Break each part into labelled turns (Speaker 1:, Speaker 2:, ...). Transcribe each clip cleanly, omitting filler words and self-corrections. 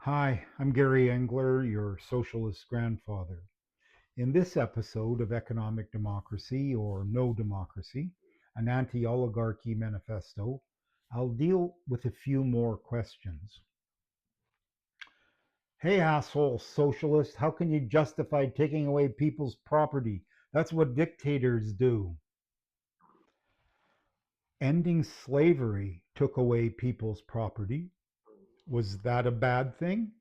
Speaker 1: Hi, I'm Gary Engler, your Socialist Grandfather. In this episode of Economic Democracy or No Democracy, an anti oligarchy manifesto, I'll deal with a few more questions. Hey, asshole socialist, how can you justify taking away people's property? That's what dictators do. Ending slavery took away people's property. Was that a bad thing?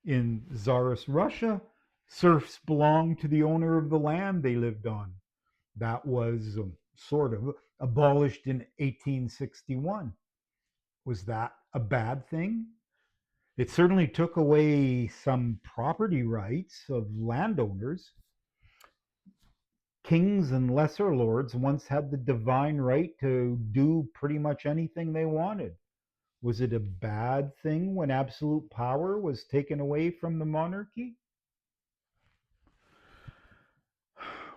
Speaker 1: In Tsarist Russia, serfs belonged to the owner of the land they lived on. That was sort of abolished in 1861. Was that a bad thing? It certainly took away some property rights of landowners. Kings and lesser lords once had the divine right to do pretty much anything they wanted. Was it a bad thing when absolute power was taken away from the monarchy?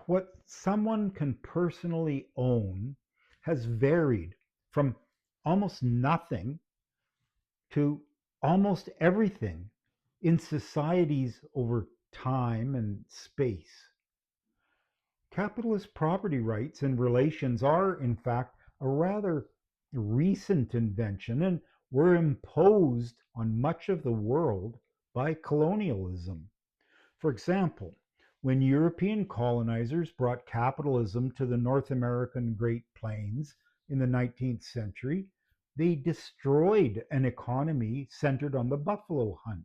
Speaker 1: What someone can personally own has varied from almost nothing to almost everything in societies over time and space. Capitalist property rights and relations are, in fact, a rather recent invention and were imposed on much of the world by colonialism. For example, when European colonizers brought capitalism to the North American Great Plains in the 19th century, they destroyed an economy centered on the buffalo hunt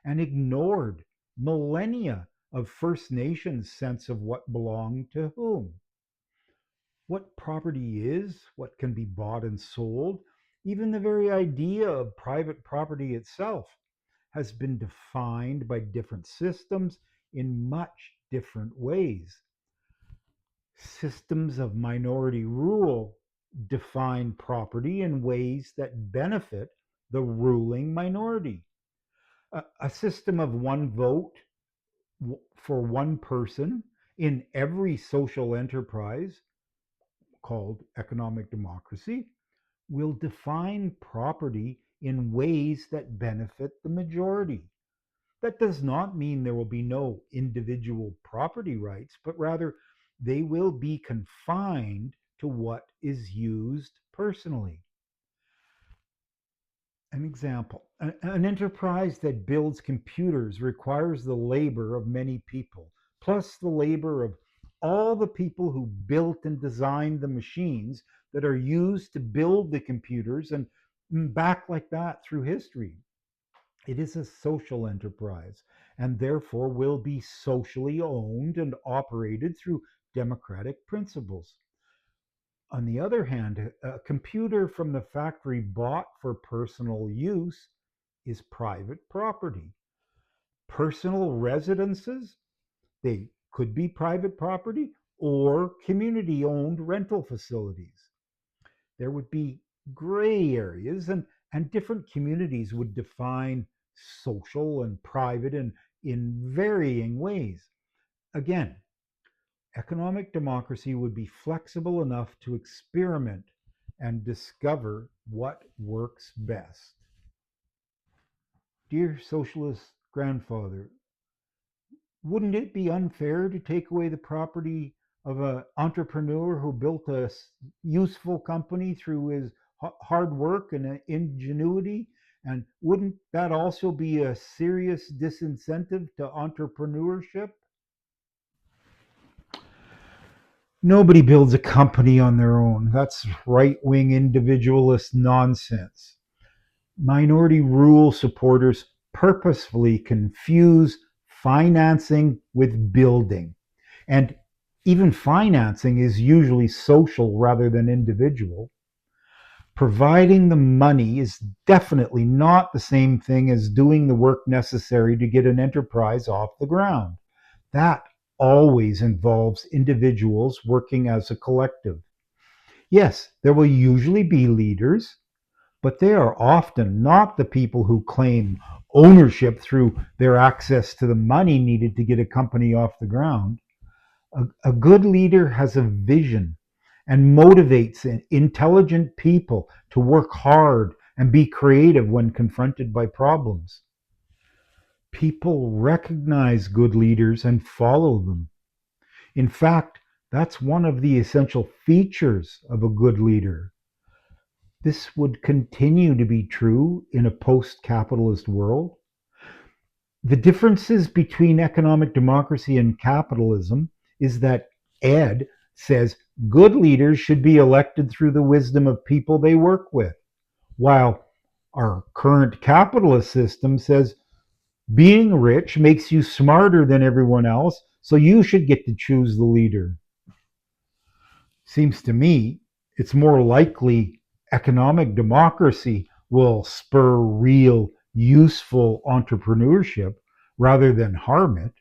Speaker 1: and ignored millennia of First Nations sense of what belonged to whom. What property is, what can be bought and sold, even the very idea of private property itself has been defined by different systems in much different ways. Systems of minority rule define property in ways that benefit the ruling minority. A system of one vote for one person in every social enterprise, called economic democracy, will define property in ways that benefit the majority. That does not mean there will be no individual property rights, but rather they will be confined to what is used personally. An example: an enterprise that builds computers requires the labor of many people, plus the labor of all the people who built and designed the machines that are used to build the computers and back like that through history. It is a social enterprise and therefore will be socially owned and operated through democratic principles. On the other hand, a computer from the factory bought for personal use is private property. Personal residences, they could be private property or community owned rental facilities. There would be gray areas, and different communities would define social and private in varying ways. Again, economic democracy would be flexible enough to experiment and discover what works best. Dear Socialist Grandfather, wouldn't it be unfair to take away the property of an entrepreneur who built a useful company through his hard work and ingenuity? And wouldn't that also be a serious disincentive to entrepreneurship? Nobody builds a company on their own. That's right wing individualist nonsense. Minority rule supporters purposefully confuse financing with building. And even financing is usually social rather than individual. Providing the money is definitely not the same thing as doing the work necessary to get an enterprise off the ground. That always involves individuals working as a collective. Yes, there will usually be leaders, but they are often not the people who claim ownership through their access to the money needed to get a company off the ground. A good leader has a vision and motivates intelligent people to work hard and be creative when confronted by problems. People recognize good leaders and follow them. In fact, that's one of the essential features of a good leader. This would continue to be true in a post capitalist world. The differences between economic democracy and capitalism is that Ed says good leaders should be elected through the wisdom of people they work with, while our current capitalist system says being rich makes you smarter than everyone else, so you should get to choose the leader. Seems to me it's more likely economic democracy will spur real, useful entrepreneurship rather than harm it.